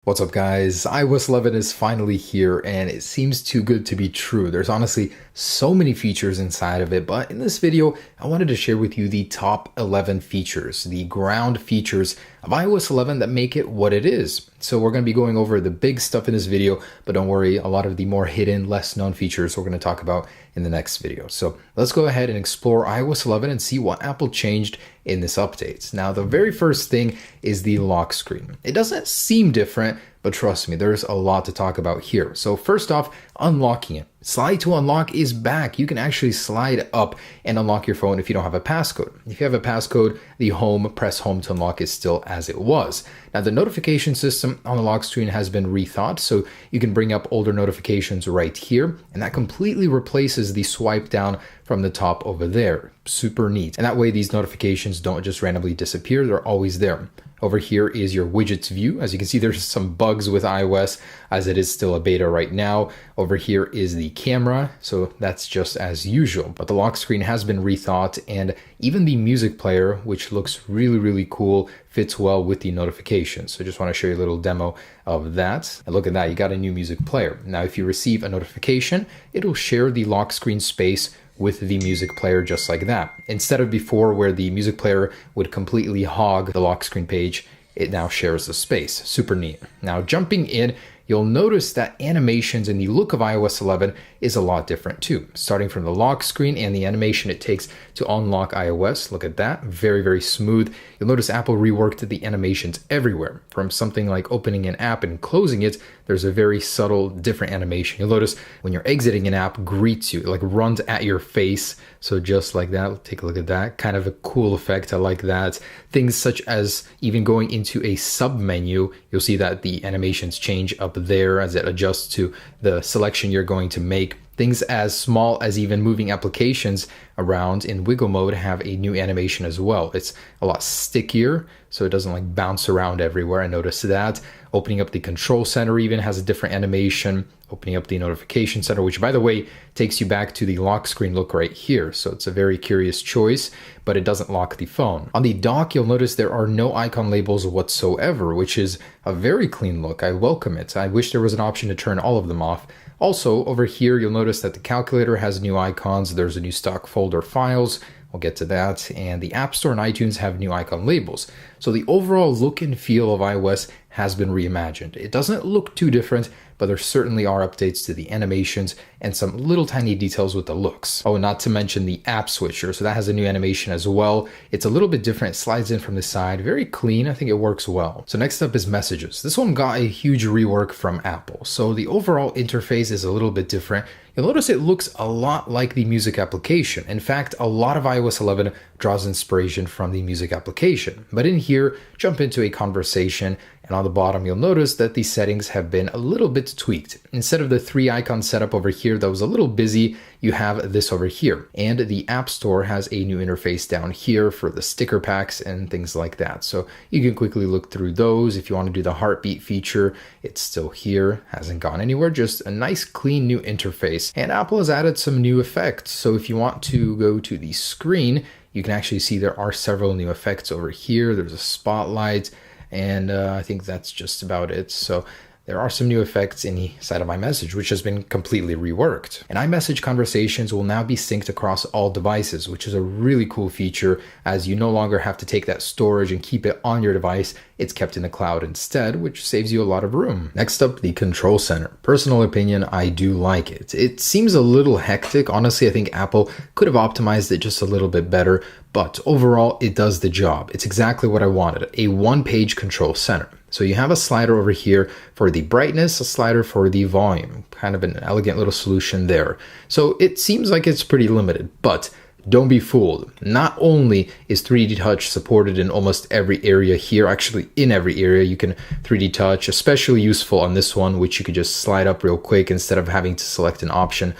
What's up guys, iOS 11 is finally here and it seems too good to be true. There's honestly so many features inside of it, but in this video I wanted to share with you the top 11 features, the ground features of iOS 11 that make it what it is. So we're going to be going over the big stuff in this video, but don't worry, a lot of the more hidden, less known features we're going to talk about in the next video. So let's go ahead and explore iOS 11 and see what Apple changed in this update. Now, the very first thing is the lock screen. It doesn't seem different, but trust me, there's a lot to talk about here. So first off, unlocking it. Slide to unlock is back. You can actually slide up and unlock your phone if you don't have a passcode. If you have a passcode, the press home to unlock is still as it was. Now, the notification system on the lock screen has been rethought, so you can bring up older notifications right here, and that completely replaces the swipe down from the top over there. Super neat. And that way these notifications don't just randomly disappear, they're always there. Over here is your widgets view. As you can see, there's some bugs with iOS as it is still a beta right now. Over here is the camera, so that's just as usual. But the lock screen has been rethought, and even the music player, which looks really cool, fits well with the notifications. So just want to show you a little demo of that. And look at that, you got a new music player. Now, if you receive a notification, it'll share the lock screen space with the music player just like that. Instead of before where the music player would completely hog the lock screen page, it now shares the space. Super neat. Now jumping in, you'll notice that animations and the look of iOS 11 is a lot different too. Starting from the lock screen and the animation it takes to unlock iOS. Look at that, very smooth. You'll notice Apple reworked the animations everywhere. From something like opening an app and closing it, there's a very subtle different animation. You'll notice when you're exiting an app, greets you, it like runs at your face. So just like that, take a look at that. Kind of a cool effect, I like that. Things such as even going into a sub menu, you'll see that the animations change up there as it adjusts to the selection you're going to make. Things as small as even moving applications around in wiggle mode have a new animation as well. It's a lot stickier, so it doesn't like bounce around everywhere. I noticed that. Opening up the control center even has a different animation. Opening up the notification center, which by the way, takes you back to the lock screen look right here. So it's a very curious choice, but it doesn't lock the phone. On the dock, you'll notice there are no icon labels whatsoever, which is a very clean look. I welcome it. I wish there was an option to turn all of them off. Also, over here, you'll notice that the calculator has new icons. There's a new stock folder files. We'll get to that. And the App Store and iTunes have new icon labels. So the overall look and feel of iOS has been reimagined. It doesn't look too different, but there certainly are updates to the animations and some little tiny details with the looks. Oh, not to mention the app switcher. So that has a new animation as well. It's a little bit different. It slides in from the side. Very clean. I think it works well. So next up is messages. This one got a huge rework from Apple. So the overall interface is a little bit different. You'll notice it looks a lot like the music application. In fact, a lot of iOS 11 draws inspiration from the music application. But in here, jump into a conversation, and on the bottom, you'll notice that the settings have been a little bit tweaked. Instead of the 3 icon setup over here that was a little busy, you have this over here. And the App Store has a new interface down here for the sticker packs and things like that. So you can quickly look through those. If you want to do the heartbeat feature, it's still here, hasn't gone anywhere, just a nice clean new interface. And Apple has added some new effects. So if you want to go to the screen, you can actually see there are several new effects over here. There's a spotlight, and I think that's just about it. So there are some new effects inside of iMessage, which has been completely reworked. And iMessage conversations will now be synced across all devices, which is a really cool feature, as you no longer have to take that storage and keep it on your device. It's kept in the cloud instead, which saves you a lot of room. Next up, the control center. Personal opinion, I do like it. It seems a little hectic. Honestly, I think Apple could have optimized it just a little bit better, but overall, it does the job. It's exactly what I wanted, a one-page control center. So you have a slider over here for the brightness, a slider for the volume, kind of an elegant little solution there. So it seems like it's pretty limited, but don't be fooled. Not only is 3D Touch supported in almost every area here, actually in every area you can 3D Touch, especially useful on this one, which you could just slide up real quick instead of having to select an option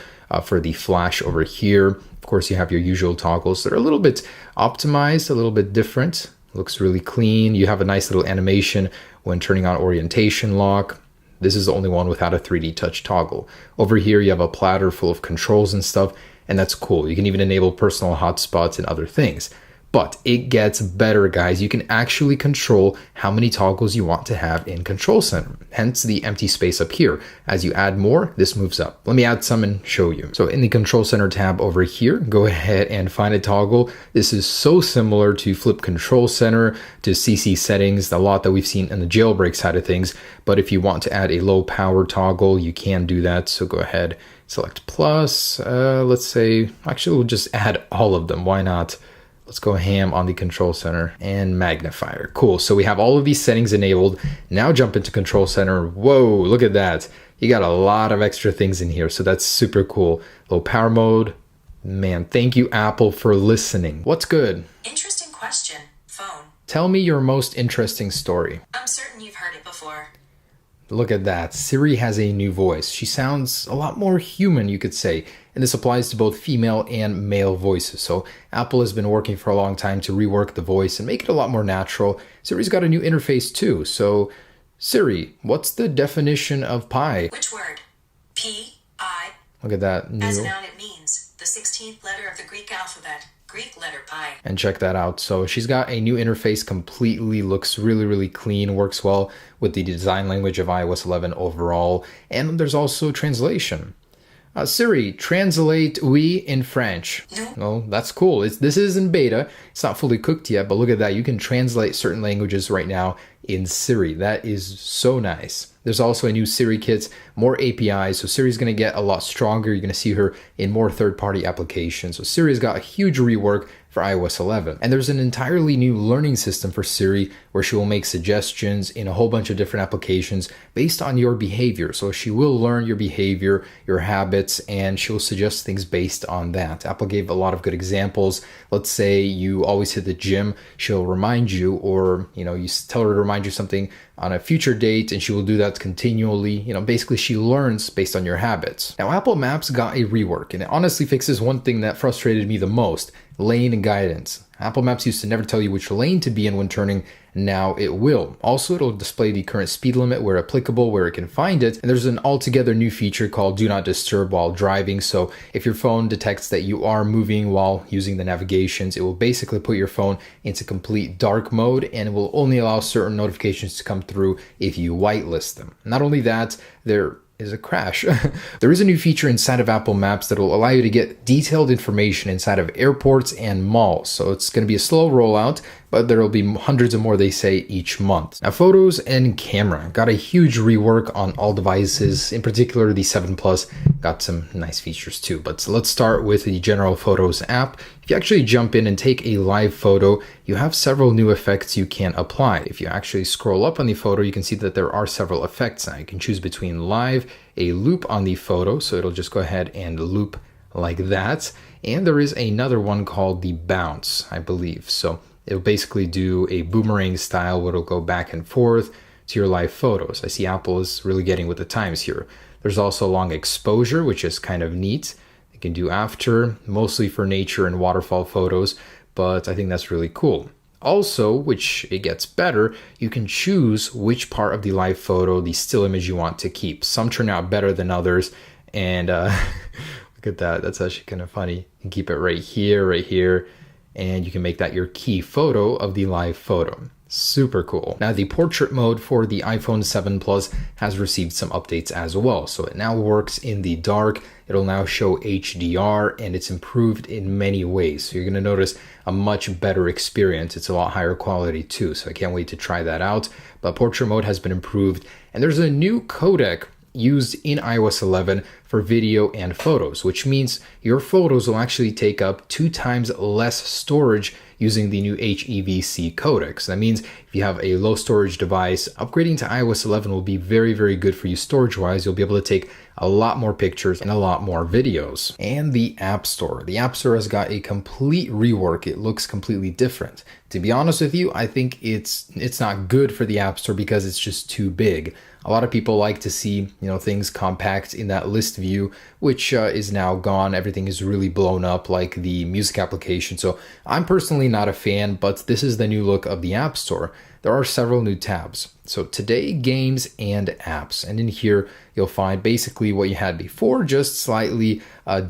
for the flash over here. Of course, you have your usual toggles that are a little bit optimized, a little bit different. Looks really clean. You have a nice little animation when turning on orientation lock. This is the only one without a 3D touch toggle. Over here, you have a platter full of controls and stuff, and that's cool. You can even enable personal hotspots and other things. But it gets better, guys. You can actually control how many toggles you want to have in Control Center, hence the empty space up here. As you add more, this moves up. Let me add some and show you. So in the Control Center tab over here, go ahead and find a toggle. This is so similar to Flip Control Center, to CC settings, a lot that we've seen in the jailbreak side of things. But if you want to add a low power toggle, you can do that. So go ahead, select plus. Let's say, actually, we'll just add all of them. Why not? Let's go ham on the Control Center and magnifier. Cool. So we have all of these settings enabled. Now jump into Control Center. Whoa, look at that. You got a lot of extra things in here. So that's super cool. Low power mode. Man, thank you, Apple, for listening. What's good? Interesting question. Phone. Tell me your most interesting story. I'm certain you've heard it before. Look at that. Siri has a new voice. She sounds a lot more human, you could say. And this applies to both female and male voices. So Apple has been working for a long time to rework the voice and make it a lot more natural. Siri's got a new interface too. So Siri, what's the definition of pi? Which word? P-I. Look at that. As a New. noun, it means the 16th letter of the Greek alphabet. Greek letter pi. And check that out. So she's got a new interface, completely looks really, really clean, works well with the design language of iOS 11 overall. And there's also translation. Siri, translate oui in French. No. Oh, that's cool. This is in beta. It's not fully cooked yet, but look at that. You can translate certain languages right now in Siri. That is so nice. There's also a new Siri kit, more APIs, so Siri's going to get a lot stronger. You're going to see her in more third-party applications. So Siri's got a huge rework for iOS 11. And there's an entirely new learning system for Siri where she will make suggestions in a whole bunch of different applications based on your behavior. So she will learn your behavior, your habits, and she'll suggest things based on that. Apple gave a lot of good examples. Let's say you always hit the gym, she'll remind you, or you tell her to remind you something on a future date and she will do that continually. Basically she learns based on your habits. Now Apple Maps got a rework and it honestly fixes one thing that frustrated me the most: lane guidance. Apple Maps used to never tell you which lane to be in when turning. Now it will. Also, it'll display the current speed limit where applicable, where it can find it. And there's an altogether new feature called Do Not Disturb while driving. So if your phone detects that you are moving while using the navigations, it will basically put your phone into complete dark mode and it will only allow certain notifications to come through if you whitelist them. Not only that, there is a crash. There is a new feature inside of Apple Maps that will allow you to get detailed information inside of airports and malls. So it's going to be a slow rollout, but there will be hundreds of more, they say, each month. Now, photos and camera got a huge rework on all devices. In particular, the 7 Plus got some nice features too. But let's start with the general Photos app. If you actually jump in and take a live photo, you have several new effects you can apply. If you actually scroll up on the photo, you can see that there are several effects. Now you can choose between live, a loop on the photo, so it'll just go ahead and loop like that. And there is another one called the bounce, I believe. So it'll basically do a boomerang style where it'll go back and forth to your live photos. I see Apple is really getting with the times here. There's also long exposure, which is kind of neat. You can do after, mostly for nature and waterfall photos, but I think that's really cool. Also, which it gets better, you can choose which part of the live photo, the still image you want to keep. Some turn out better than others, and look at that. That's actually kind of funny. You can keep it right here, and you can make that your key photo of the live photo. Super cool. Now the portrait mode for the iPhone 7 Plus has received some updates as well. So it now works in the dark. It'll now show HDR and it's improved in many ways. So you're going to notice a much better experience. It's a lot higher quality too. So I can't wait to try that out. But portrait mode has been improved and there's a new codec used in iOS 11 for video and photos, which means your photos will actually take up 2 times less storage using the new HEVC codecs. That means if you have a low storage device, upgrading to iOS 11 will be very, very good for you storage-wise. You'll be able to take a lot more pictures and a lot more videos. And the App Store. The App Store has got a complete rework. It looks completely different. To be honest with you, I think it's not good for the App Store because it's just too big. A lot of people like to see, things compact in that list view, which is now gone. Everything is really blown up like the music application. So I'm personally not a fan, but this is the new look of the App Store. there are several new tabs. So today, games and apps. And in here, you'll find basically what you had before, just slightly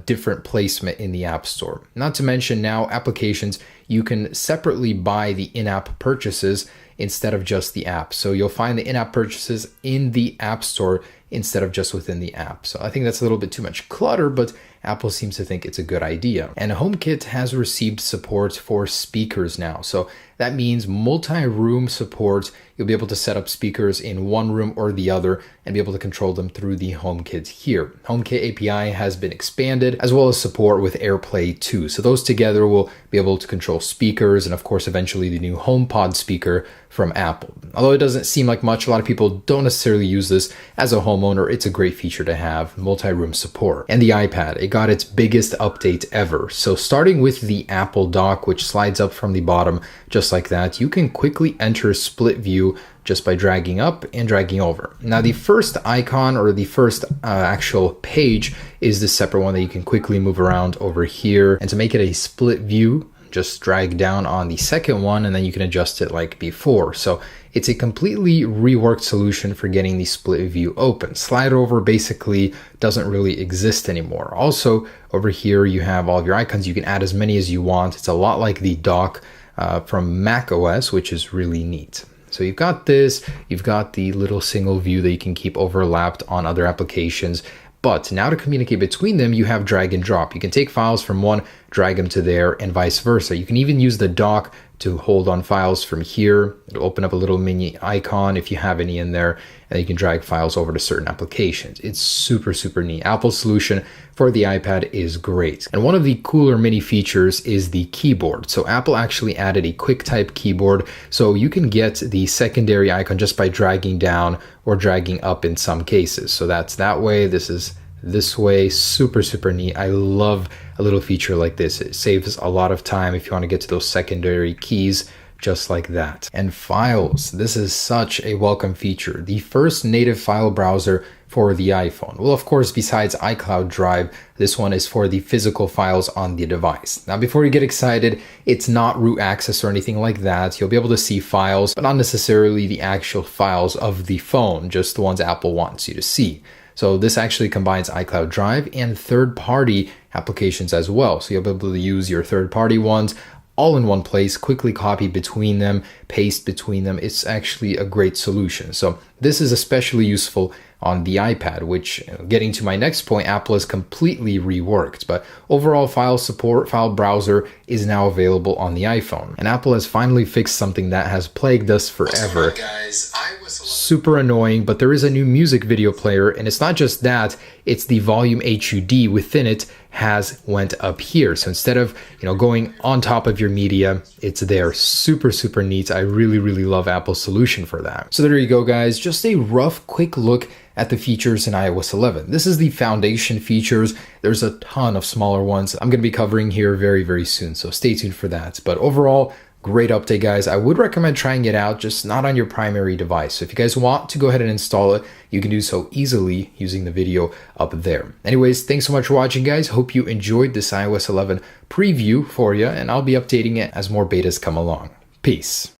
different placement in the App Store. Not to mention now applications, you can separately buy the in-app purchases instead of just the app. So you'll find the in-app purchases in the App Store instead of just within the app. So I think that's a little bit too much clutter, but Apple seems to think it's a good idea. And HomeKit has received support for speakers now. So that means multi-room support. You'll be able to set up speakers in one room or the other and be able to control them through the HomeKit here. HomeKit API has been expanded, as well as support with AirPlay 2. So those together will be able to control speakers and of course eventually the new HomePod speaker from Apple. Although it doesn't seem like much, a lot of people don't necessarily use this as a homeowner. It's a great feature to have, multi-room support. And the iPad, it got its biggest update ever. So starting with the Apple Dock, which slides up from the bottom just like that, you can quickly enter split view just by dragging up and dragging over. Now the first icon or the first actual page is the separate one that you can quickly move around over here. And to make it a split view, just drag down on the second one and then you can adjust it like before. So it's a completely reworked solution for getting the split view open. Slide over basically doesn't really exist anymore. Also over here you have all of your icons. You can add as many as you want. It's a lot like the dock from Mac OS, which is really neat. So you've got this, you've got the little single view that you can keep overlapped on other applications. But now to communicate between them, you have drag and drop. You can take files from one, drag them to there, and vice versa. You can even use the dock to hold on files from here. It'll open up a little mini icon if you have any in there, and you can drag files over to certain applications. It's super, super neat. Apple's solution for the iPad is great. And one of the cooler mini features is the keyboard. So Apple actually added a QuickType keyboard, so you can get the secondary icon just by dragging down or dragging up in some cases. So that's that way. This is this way. Super, super neat. I love a little feature like this. It saves a lot of time if you want to get to those secondary keys just like that. And files, this is such a welcome feature. The first native file browser for the iPhone. Well, of course, besides iCloud Drive, this one is for the physical files on the device. Now, before you get excited, it's not root access or anything like that. You'll be able to see files, but not necessarily the actual files of the phone, just the ones Apple wants you to see. So this actually combines iCloud Drive and third-party applications as well. So you'll be able to use your third-party ones all in one place, quickly copy between them, paste between them. It's actually a great solution. So this is especially useful on the iPad, which, getting to my next point, Apple has completely reworked. But overall file support, file browser is now available on the iPhone. And Apple has finally fixed something that has plagued us forever. What's going on, guys? Super annoying, but there is a new music video player, and it's not just that, it's the volume HUD within it has went up here. So instead of, going on top of your media, it's there. Super, super neat. I really, really love Apple's solution for that. So there you go, guys. Just a rough, quick look at the features in iOS 11. This is the foundation features. There's a ton of smaller ones I'm going to be covering here very, very soon. So stay tuned for that. But overall, great update, guys. I would recommend trying it out, just not on your primary device. So if you guys want to go ahead and install it, you can do so easily using the video up there. Anyways, thanks so much for watching, guys. Hope you enjoyed this iOS 11 preview for you, and I'll be updating it as more betas come along. Peace.